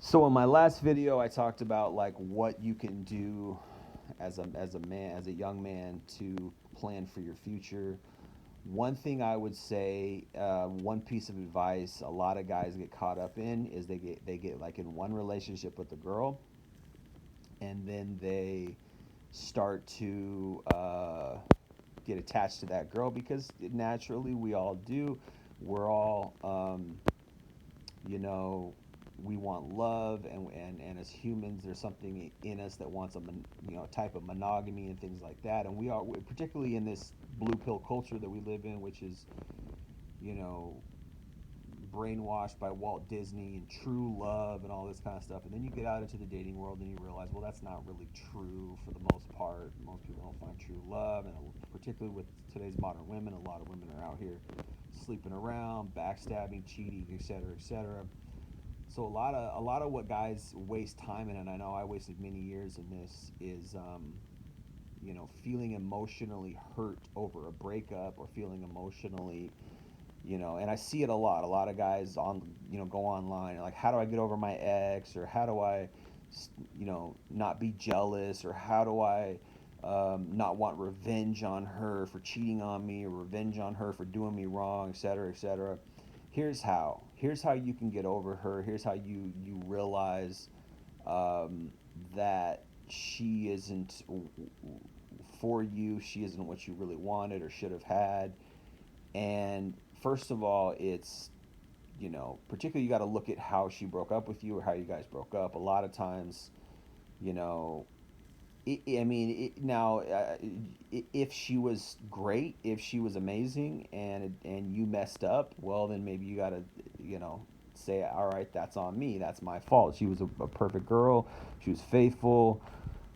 So in my last video, I talked about like what you can do as a man, as a young man, to plan for your future. One thing I would say, one piece of advice a lot of guys get caught up in is they get like in one relationship with a girl, and then they start to get attached to that girl because naturally we all do. We're all you know, we want love, and as humans, there's something in us that wants type of monogamy and things like that. And we are, particularly in this blue pill culture that we live in, which is, you know, brainwashed by Walt Disney and true love and all this kind of stuff. And then you get out into the dating world and you realize, well, that's not really true for the most part. Most people don't find true love, and particularly with today's modern women, a lot of women are out here sleeping around, backstabbing, cheating, etc., etc. So a lot of what guys waste time in, and I know I wasted many years in this, is feeling emotionally hurt over a breakup, or feeling emotionally, and I see it a lot. A lot of guys go online like, how do I get over my ex, or how do I, not be jealous, or how do I not want revenge on her for cheating on me, or revenge on her for doing me wrong, etc., etc. Here's how you can get over her. Here's how you realize um, that she isn't for you. She isn't what you really wanted or should have had. And first of all, it's, particularly, you got to look at how she broke up with you, or how you guys broke up. A lot of times, you know I mean, now, if she was great, if she was amazing, and you messed up, well, then maybe you gotta, say, all right, that's on me. That's my fault. She was a perfect girl. She was faithful.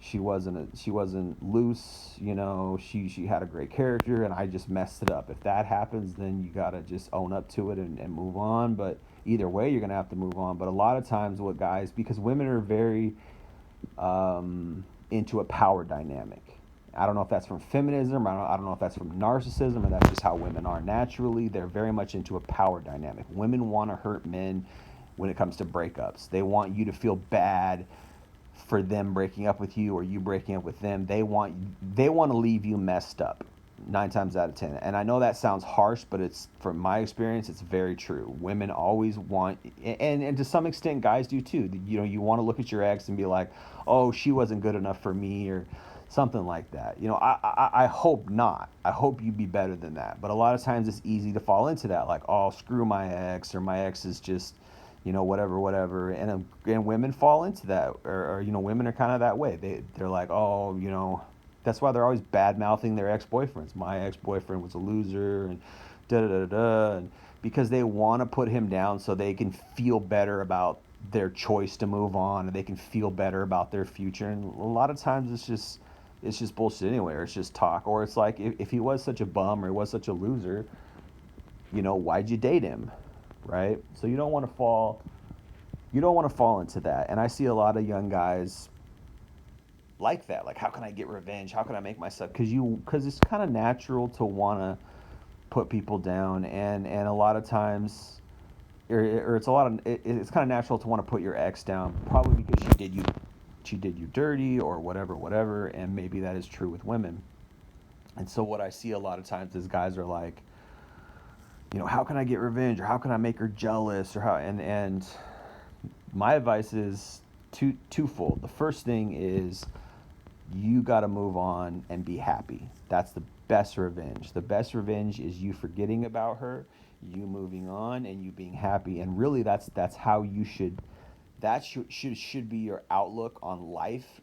She wasn't loose. She had a great character, and I just messed it up. If that happens, then you gotta just own up to it, and move on. But either way, you're gonna have to move on. But a lot of times, what guys, because women are very into a power dynamic. I don't know if that's from feminism. I don't know if that's from narcissism, or that's just how women are naturally. They're very much into a power dynamic. Women want to hurt men when it comes to breakups. They want you to feel bad for them breaking up with you, or you breaking up with them. They want to leave you messed up 9 times out of 10. And I know that sounds harsh, but it's, from my experience, it's very true. Women always want, and to some extent, guys do too. You want to look at your ex and be like, oh, she wasn't good enough for me, or something like that. I hope not. I hope you be better than that. But a lot of times it's easy to fall into that, like, oh, screw my ex, or my ex is just, whatever, whatever. And women fall into that, or women are kind of that way. They're like, oh, that's why they're always bad mouthing their ex boyfriends. My ex boyfriend was a loser, and da da da da, and because they want to put him down so they can feel better about their choice to move on, and they can feel better about their future. And a lot of times it's just bullshit anyway, or it's just talk, or it's like, if he was such a bum, or he was such a loser, why'd you date him, right? So you don't want to fall into that. And I see a lot of young guys like that, like, how can I get revenge, how can I make myself, because it's kind of natural to want to put people down, and a lot of times, or it's kind of natural to want to put your ex down, probably because she did you dirty, or whatever, whatever. And maybe that is true with women. And so what I see a lot of times is guys are like, how can I get revenge, or how can I make her jealous, or how, and my advice is twofold. The first thing is, you got to move on and be happy. That's the best revenge. The best revenge is you forgetting about her, you moving on, and you being happy. And really, that's how you should. That should be your outlook on life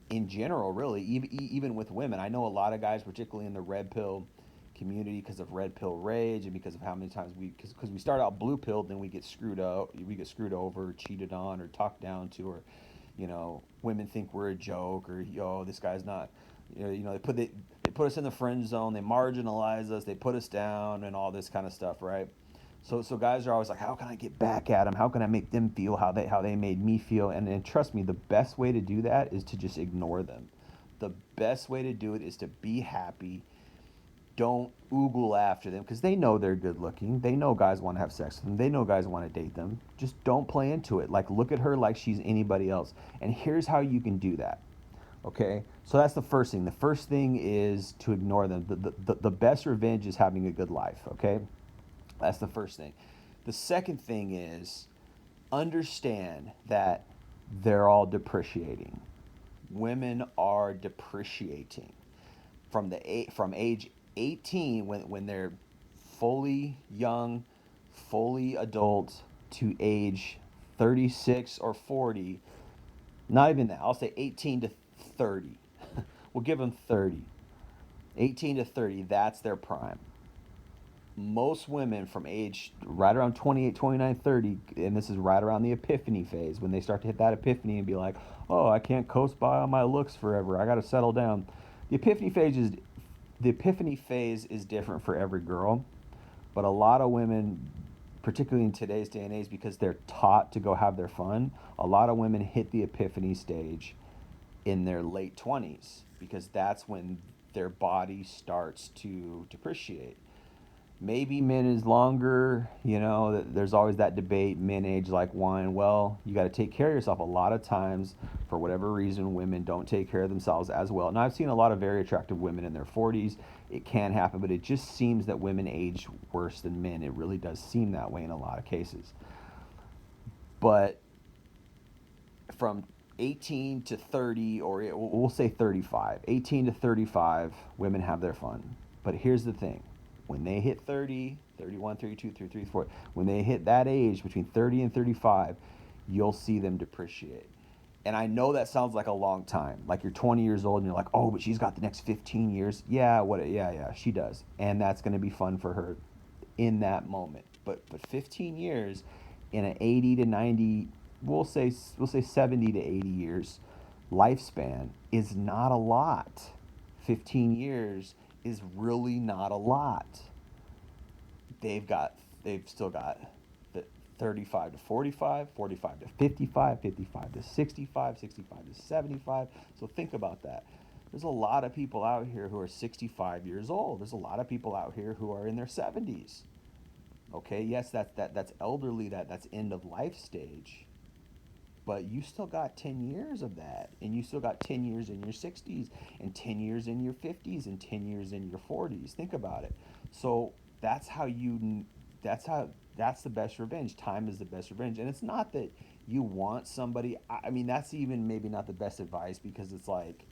in general. Really, even with women, I know a lot of guys, particularly in the red pill community, because of red pill rage, and because of how many times because we start out blue pilled, then we get screwed over, cheated on, or talked down to, or women think we're a joke, or, this guy's not, they put us in the friend zone, they marginalize us, they put us down, and all this kind of stuff, right? So guys are always like, how can I get back at them? How can I make them feel how they made me feel? And trust me, the best way to do that is to just ignore them. The best way to do it is to be happy, don't oogle after them because they know they're good looking. They know guys want to have sex with them. They know guys want to date them. Just don't play into it. Like, look at her like she's anybody else. And here's how you can do that. Okay? So that's the first thing. The first thing is to ignore them. The best revenge is having a good life. Okay? That's the first thing. The second thing is understand that they're all depreciating. Women are depreciating from age 18 when they're fully young, fully adult to age 36 or 40. Not even that. I'll say 18 to 30. We'll give them 30. 18 to 30, that's their prime. Most women from age right around 28, 29, 30, and this is right around the epiphany phase when they start to hit that epiphany and be like, oh, I can't coast by on my looks forever. I got to settle down. The epiphany phase is the epiphany phase is different for every girl, but a lot of women, particularly in today's day and age, because they're taught to go have their fun, a lot of women hit the epiphany stage in their late 20s because that's when their body starts to depreciate. Maybe men is longer, there's always that debate. Men age like wine. Well, you got to take care of yourself. A lot of times, for whatever reason, women don't take care of themselves as well. And I've seen a lot of very attractive women in their 40s. It can happen, but it just seems that women age worse than men. It really does seem that way in a lot of cases. But from 18 to 30, or we'll say 35, 18 to 35, women have their fun. But here's the thing. When they hit 30, 31, 32, 33, 34, when they hit that age between 30 and 35, you'll see them depreciate. And I know that sounds like a long time. Like you're 20 years old and you're like, oh, but she's got the next 15 years. Yeah, yeah, she does. And that's going to be fun for her in that moment. But 15 years in an 80 to 90, we'll say 70 to 80 years lifespan is not a lot. 15 years is really not a lot. They've still got the 35 to 45, 45 to 55, 55 to 65, 65 to 75. So think about that. There's a lot of people out here who are 65 years old. There's a lot of people out here who are in their 70s. Okay, yes, that's elderly, that's end of life stage. But you still got 10 years of that, and you still got 10 years in your 60s, and 10 years in your 50s, and 10 years in your 40s. Think about it. So that's how you that's how that's the best revenge. Time is the best revenge. And it's not that you want somebody, I mean, that's even maybe not the best advice, because it's like,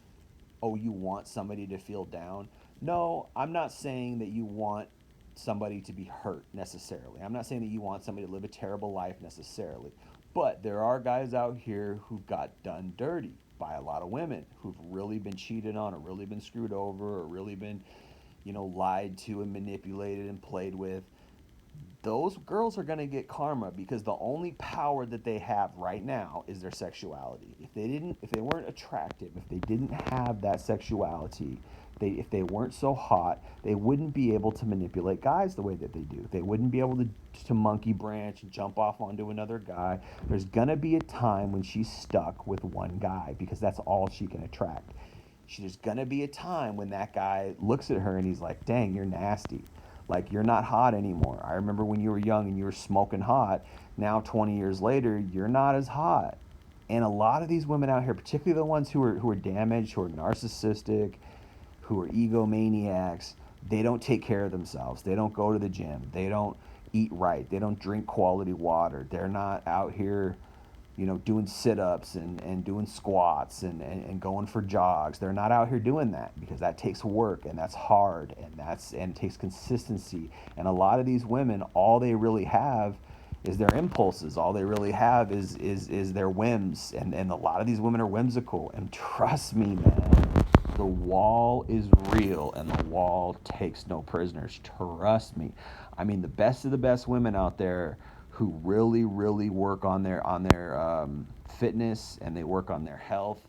oh, you want somebody to feel down. No, I'm not saying that you want somebody to be hurt necessarily. I'm not saying that you want somebody to live a terrible life necessarily. But there are guys out here who've got done dirty by a lot of women, who've really been cheated on, or really been screwed over, or really been, lied to and manipulated and played with. Those girls are going to get karma, because the only power that they have right now is their sexuality. If they weren't attractive, if they didn't have that sexuality, if they weren't so hot, they wouldn't be able to manipulate guys the way that they do. They wouldn't be able to monkey branch and jump off onto another guy. There's going to be a time when she's stuck with one guy, because that's all she can attract. There's going to be a time when that guy looks at her and he's like, dang, you're nasty. Like, you're not hot anymore. I remember when you were young and you were smoking hot. Now, 20 years later, you're not as hot. And a lot of these women out here, particularly the ones who are damaged, who are narcissistic, who are egomaniacs, they don't take care of themselves. They don't go to the gym. They don't eat right. They don't drink quality water. They're not out here, doing sit-ups and doing squats and going for jogs. They're not out here doing that, because that takes work, and that's hard, and it takes consistency. And a lot of these women, all they really have is their impulses. All they really have is their whims. And a lot of these women are whimsical. And trust me, man, the wall is real, and the wall takes no prisoners. Trust me. I mean, the best of the best women out there who really, really work on their fitness, and they work on their health.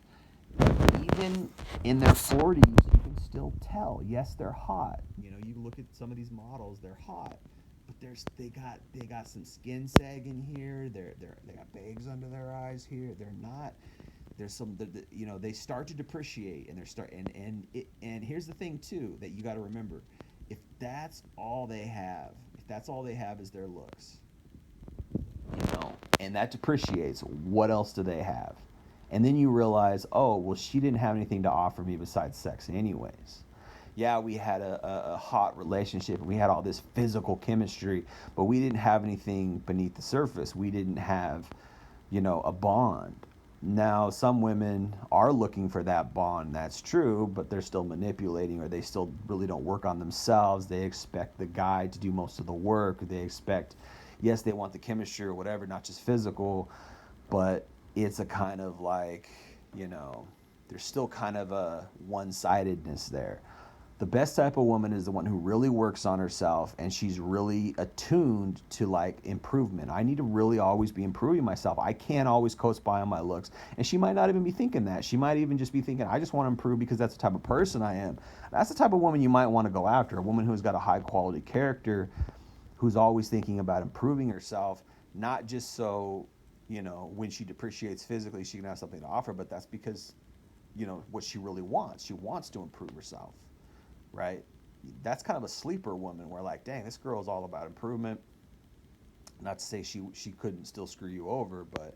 Even in their 40s, you can still tell. Yes, they're hot. You look at some of these models; they're hot, but they got some skin sagging here. They got bags under their eyes here. They're not. There's some, they start to depreciate, and they're start and here's the thing too that you got to remember. If that's all they have, if that's all they have is their looks, and that depreciates, what else do they have? And then you realize, oh, well, she didn't have anything to offer me besides sex, anyways. Yeah, we had a hot relationship and we had all this physical chemistry, but we didn't have anything beneath the surface. We didn't have, a bond. Now, some women are looking for that bond, that's true, but they're still manipulating, or they still really don't work on themselves. They expect the guy to do most of the work. They expect, yes, they want the chemistry or whatever, not just physical, but it's a kind of like, you know, there's still kind of a one sidedness there. The best type of woman is the one who really works on herself and she's really attuned to like improvement. I need to really always be improving myself. I can't always coast by on my looks. And she might not even be thinking that. She might even just be thinking, I just want to improve because that's the type of person I am. That's the type of woman you might want to go after. A woman who's got a high quality character, who's always thinking about improving herself, not just so, when she depreciates physically, she can have something to offer, but that's because, what she really wants. She wants to improve herself, right? That's kind of a sleeper woman where like, dang, this girl is all about improvement. Not to say she couldn't still screw you over, but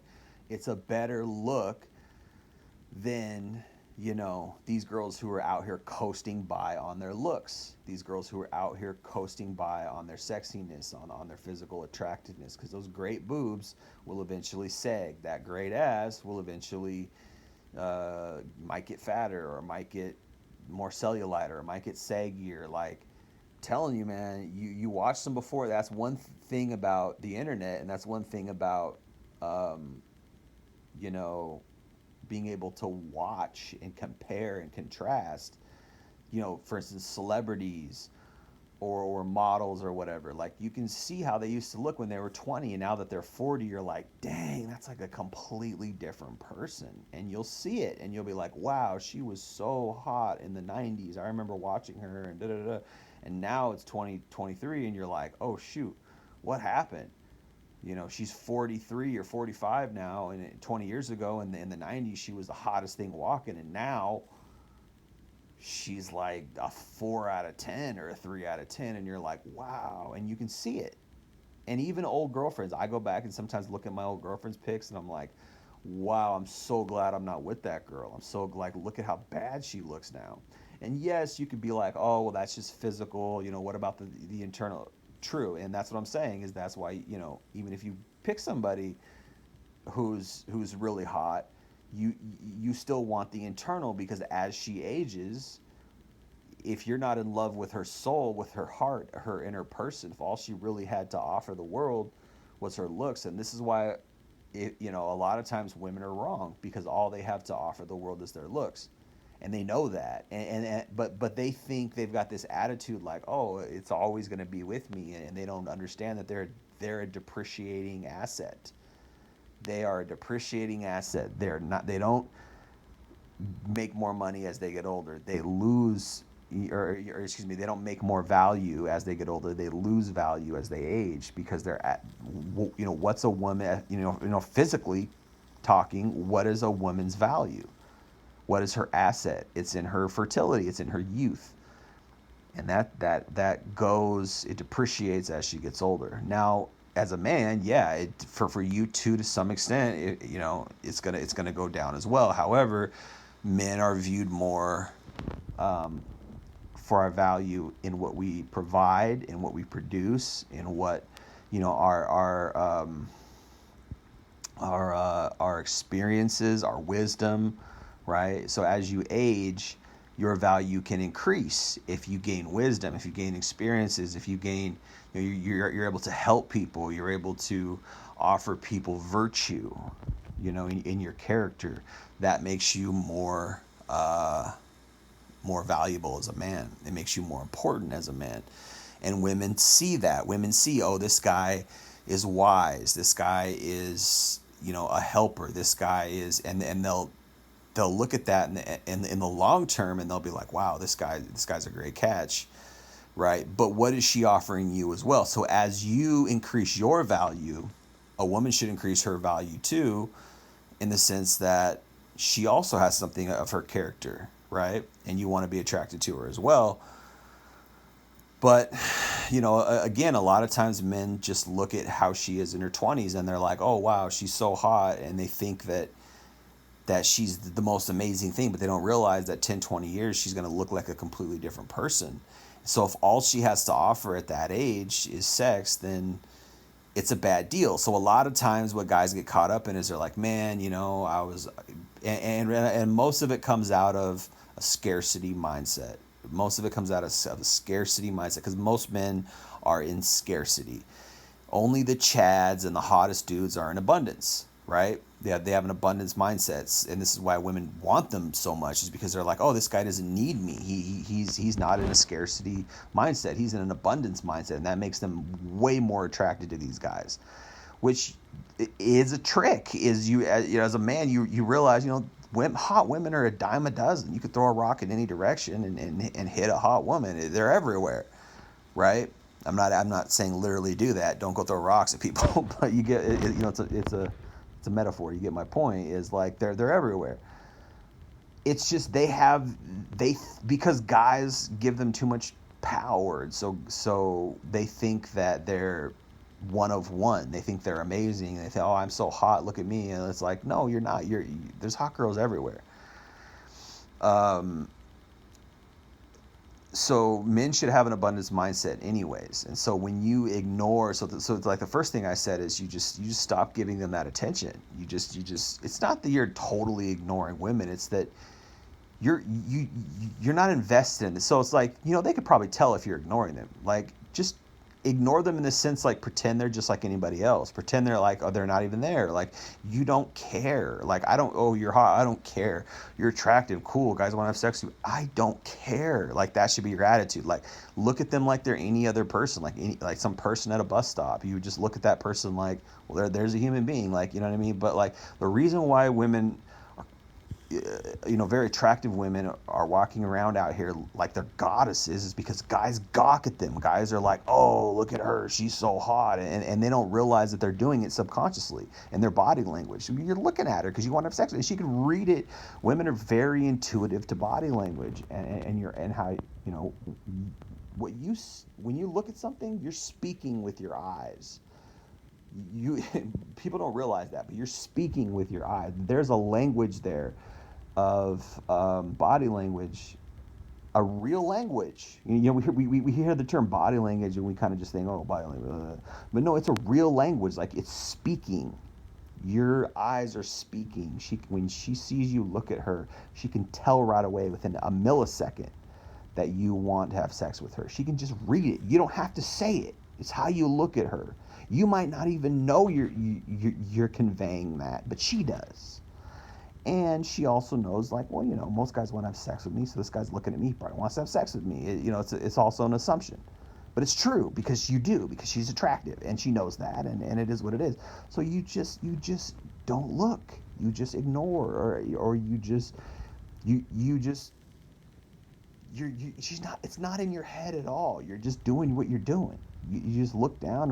it's a better look than these girls who are out here coasting by on their looks, these girls who are out here coasting by on their sexiness, on their physical attractiveness, because those great boobs will eventually sag. That great ass will eventually might get fatter, or might get more cellulite, or might get saggier. Like, telling you, man, you watched them before. That's one thing about the internet, and that's one thing about um, you know being able to watch and compare and contrast. For instance, celebrities or models or whatever. Like, you can see how they used to look when they were 20, and now that they're 40, you're like, dang, that's like a completely different person. And you'll see it and you'll be like, wow, she was so hot in the 90s. I remember watching her and da da da. And now it's 2023 and you're like, oh shoot, what happened? She's 43 or 45 now, and 20 years ago in the 90s she was the hottest thing walking, and now she's like a 4 out of 10 or a 3 out of 10, and you're like, wow. And you can see it. And even old girlfriends, I go back and sometimes look at my old girlfriend's pics and I'm like, wow, I'm so glad I'm not with that girl. I'm so like, look at how bad she looks now. And yes, you could be like, oh, well, that's just physical. What about the internal? True. And that's what I'm saying, is that's why, even if you pick somebody who's really hot, you still want the internal, because as she ages, if you're not in love with her soul, with her heart, her inner person, if all she really had to offer the world was her looks, and this is why a lot of times women are wrong, because all they have to offer the world is their looks, and they know that, but they think they've got this attitude like, oh, it's always going to be with me, and they don't understand that they're a depreciating asset. They are a depreciating asset. They don't make more money as they get older. They lose, or excuse me, they don't make more value as they get older. They lose value as they age, because they're at, what's a woman, physically talking, what is a woman's value? What is her asset? It's in her fertility. It's in her youth. And that goes, it depreciates as she gets older. Now, as a man, yeah, for you too, to some extent, it's gonna go down as well. However, men are viewed more, um, for our value in what we provide, in what we produce, in what, our experiences, our wisdom, right? So as you age, your value can increase if you gain wisdom, if you gain experiences, if you gain, you're able to help people, you're able to offer people virtue, in your character. That makes you more valuable as a man. It makes you more important as a man. And women see that. Women see, oh, this guy is wise. This guy is, a helper. This guy is, and they'll look at that in the long term, and they'll be like, wow, this guy's a great catch, right? But what is she offering you as well? So as you increase your value, a woman should increase her value too, in the sense that she also has something of her character, right? And you want to be attracted to her as well. But, again, a lot of times men just look at how she is in her 20s and they're like, oh, wow, she's so hot. And they think that she's the most amazing thing, but they don't realize that 10, 20 years, she's going to look like a completely different person. So if all she has to offer at that age is sex, then it's a bad deal. So a lot of times what guys get caught up in is they're like, man, I was, and most of it comes out of a scarcity mindset. Most of it comes out of a scarcity mindset because most men are in scarcity. Only the chads and the hottest dudes are in abundance, right? They have an abundance mindset, and this is why women want them so much, is because they're like, oh, this guy doesn't need me. He's not in a scarcity mindset. He's in an abundance mindset, and that makes them way more attracted to these guys, which is a trick. Is as a man, you realize, hot women are a dime a dozen. You could throw a rock in any direction and hit a hot woman. They're everywhere, right? I'm not saying literally do that. Don't go throw rocks at people, but you get it's a metaphor. You get my point. Is like they're everywhere. It's just they because guys give them too much power, so they think that they're one of one. They think they're amazing. They think, oh, I'm so hot. Look at me. And it's like, no, you're not. There's hot girls everywhere. Um, so men should have an abundance mindset anyways, and so when you ignore, so it's like the first thing I said is you just stop giving them that attention. You just it's not that you're totally ignoring women, it's that you're not invested in it. So it's like, they could probably tell if you're ignoring them. Like, just ignore them in the sense, like, pretend they're just like anybody else. Pretend they're like, oh, they're not even there. Like, you don't care. Like, I don't, oh, you're hot. I don't care. You're attractive. Cool. Guys want to have sex with you. I don't care. Like, that should be your attitude. Like, look at them like they're any other person, like some person at a bus stop. You just look at that person like, well, there's a human being. Like, you know what I mean? But like, the reason why women, very attractive women are walking around out here like they're goddesses is because guys gawk at them. Guys are like, oh, look at her, she's so hot, and they don't realize that they're doing it subconsciously in their body language. You're looking at her because you want to have sex with her. She can read it. Women are very intuitive to body language, and how, what you when you look at something, you're speaking with your eyes. You People don't realize that, but you're speaking with your eyes. There's a language there of body language, a real language. We hear the term body language and we kind of just think, oh, body language. But no, it's a real language. Like, it's speaking. Your eyes are speaking. When she sees you look at her, she can tell right away within a millisecond that you want to have sex with her. She can just read it. You don't have to say it. It's how you look at her. You might not even know you're conveying that, but she does. And she also knows, like, well, most guys want to have sex with me, so this guy's looking at me, probably wants to have sex with me. It's also an assumption. But it's true because because she's attractive, and she knows that, and it is what it is. So you just don't look. You just ignore, or you just she's not. It's not in your head at all. You're just doing what you're doing. You just look down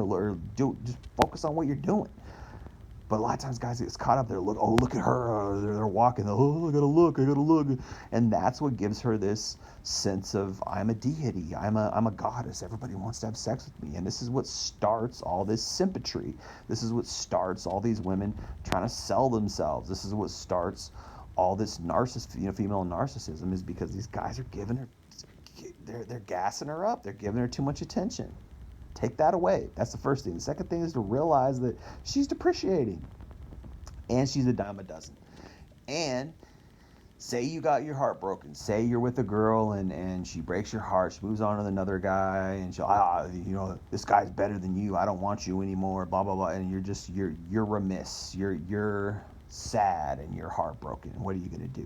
just focus on what you're doing. But a lot of times guys get caught up there. Look at her. They're walking. Oh, I gotta look. And that's what gives her this sense of, I'm a deity. I'm a goddess. Everybody wants to have sex with me. And this is what starts all this symmetry. This is what starts all these women trying to sell themselves. This is what starts all this female narcissism, is because these guys are giving her, they're gassing her up. They're giving her too much attention. Take that away. That's the first thing. The second thing is to realize that she's depreciating, and she's a dime a dozen. And say you got your heart broken. Say you're with a girl and she breaks your heart. She moves on to another guy, and this guy's better than you. I don't want you anymore. Blah blah blah. And you're remiss. You're sad and you're heartbroken. What are you gonna do?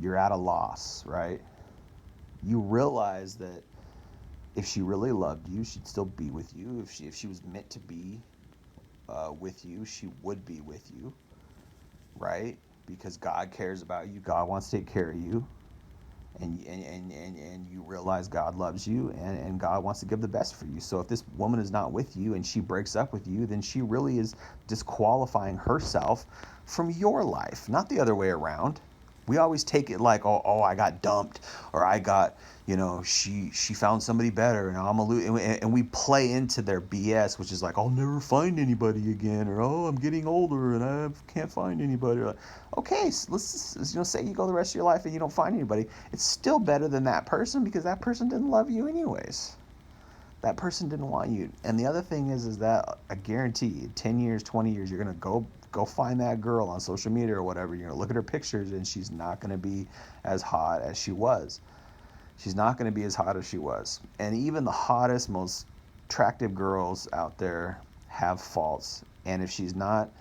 You're at a loss, right? You realize that if she really loved you, she'd still be with you. If she was meant to be with you, she would be with you, right? Because God cares about you. God wants to take care of you, and you realize God loves you, and God wants to give the best for you. So if this woman is not with you and she breaks up with you, then she really is disqualifying herself from your life, not the other way around. We always take it like, oh, I got dumped, or I got, she found somebody better, and I'm a and we play into their BS, which is like, I'll never find anybody again, or oh, I'm getting older and I can't find anybody. Like, okay, so let's say you go the rest of your life and you don't find anybody. It's still better than that person, because that person didn't love you anyways. That person didn't want you. And the other thing is that I guarantee 10 years, 20 years, you're going to go find that girl on social media or whatever. You're going to look at her pictures, and she's not going to be as hot as she was. She's not going to be as hot as she was. And even the hottest, most attractive girls out there have faults. And if she's not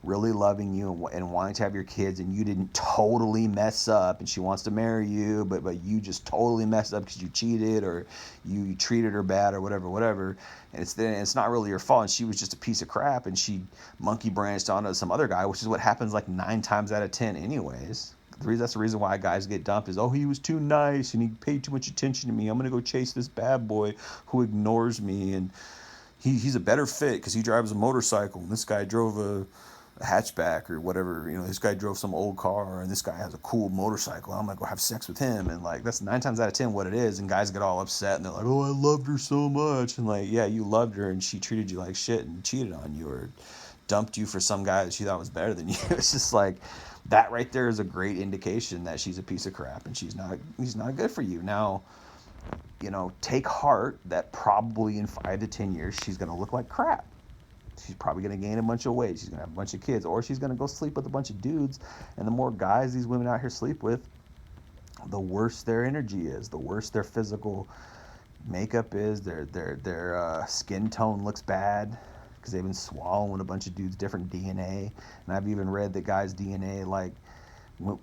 really loving you and wanting to have your kids, and you didn't totally mess up, and she wants to marry you, but you just totally messed up because you cheated, or you treated her bad, or whatever, and it's not really your fault, and she was just a piece of crap, and she monkey branched onto some other guy, which is what happens like 9 times out of 10 anyways. That's the reason why guys get dumped, is, oh, he was too nice and he paid too much attention to me, I'm gonna go chase this bad boy who ignores me, and he's a better fit because he drives a motorcycle, and this guy drove a hatchback or whatever. This guy drove some old car, and this guy has a cool motorcycle. I'm gonna go have sex with him, and like, that's 9 times out of 10 what it is. And guys get all upset, and they're like, oh, I loved her so much, and like, yeah, you loved her, and she treated you like shit and cheated on you, or dumped you for some guy that she thought was better than you. It's just like, that right there is a great indication that she's a piece of crap, and she's not good for you. Now, take heart that probably in 5 to 10 years she's gonna look like crap. She's probably going to gain a bunch of weight. She's going to have a bunch of kids, or she's going to go sleep with a bunch of dudes. And the more guys these women out here sleep with, the worse their energy is, the worse their physical makeup is. Their skin tone looks bad because they've been swallowing a bunch of dudes' different DNA. And I've even read that guys' DNA, like, when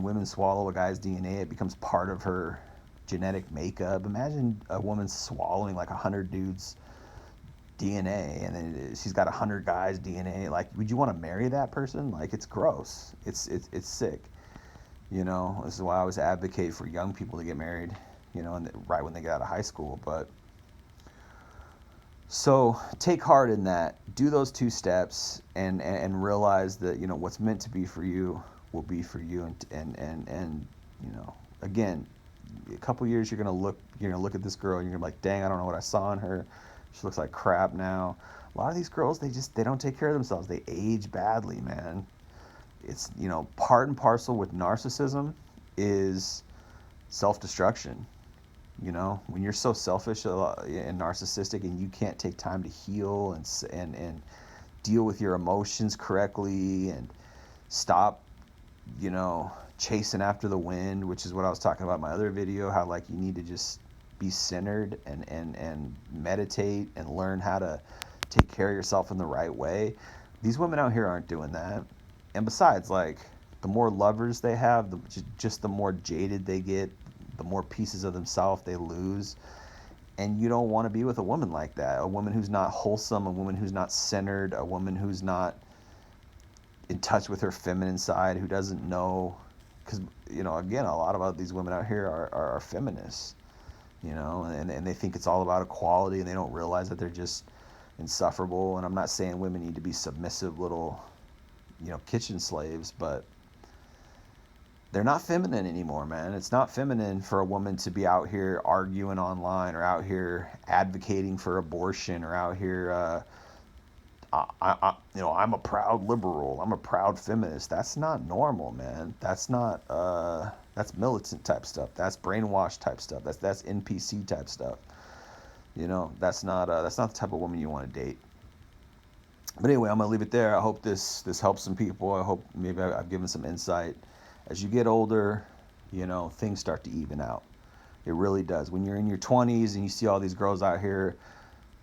women swallow a guy's DNA, it becomes part of her genetic makeup. Imagine a woman swallowing like 100 dudes' DNA, and then she's got 100 guys' DNA. Like, would you want to marry that person? Like, it's gross. It's sick. This is why I always advocate for young people to get married, and right when they get out of high school. But so take heart in that. Do those 2 steps, and realize that what's meant to be for you will be for you. And again, a couple years you're gonna look at this girl, and you're gonna be like, dang, I don't know what I saw in her. She looks like crap now. A lot of these girls, they don't take care of themselves. They age badly, man. It's, part and parcel with narcissism is self-destruction. When you're so selfish and narcissistic, and you can't take time to heal and deal with your emotions correctly, and stop, chasing after the wind, which is what I was talking about in my other video, how like you need to just be centered and meditate and learn how to take care of yourself in the right way. These women out here aren't doing that. And besides, like, the more lovers they have, just the more jaded they get, the more pieces of themselves they lose. And you don't want to be with a woman like that, a woman who's not wholesome, a woman who's not centered, a woman who's not in touch with her feminine side, who doesn't know. Because, again, a lot of these women out here are feminists. And they think it's all about equality, and they don't realize that they're just insufferable. And I'm not saying women need to be submissive little, kitchen slaves, but they're not feminine anymore, man. It's not feminine for a woman to be out here arguing online, or out here advocating for abortion, or out here, I'm a proud liberal, I'm a proud feminist. That's not normal, man. That's not, that's militant type stuff. That's brainwash type stuff. That's NPC type stuff. That's not the type of woman you want to date. But anyway, I'm gonna leave it there. I hope this helps some people. I hope maybe I've given some insight. As you get older, things start to even out. It really does. When you're in your 20s and you see all these girls out here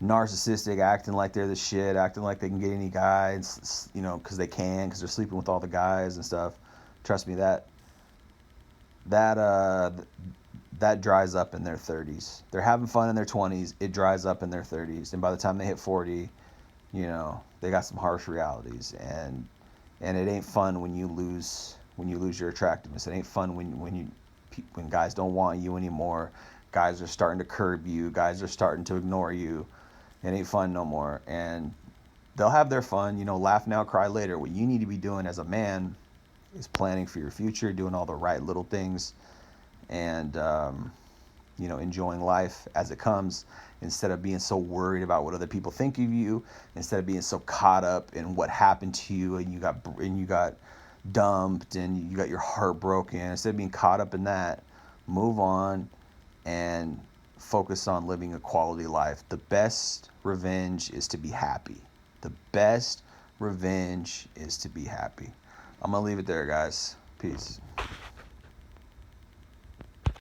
narcissistic, acting like they're the shit, acting like they can get any guys, because because they're sleeping with all the guys and stuff. Trust me, that dries up in their 30s. They're having fun in their 20s. It dries up in their 30s, and by the time they hit 40, they got some harsh realities, and it ain't fun when you lose your attractiveness. It ain't fun when guys don't want you anymore. Guys are starting to curb you. Guys are starting to ignore you. It ain't fun no more. And they'll have their fun, laugh now, cry later. What you need to be doing as a man is planning for your future, doing all the right little things, and enjoying life as it comes, instead of being so worried about what other people think of you, instead of being so caught up in what happened to you and you got dumped and you got your heart broken. Instead of being caught up in that, move on and focus on living a quality life. The best revenge is to be happy. The best revenge is to be happy. I'm gonna leave it there, guys. Peace.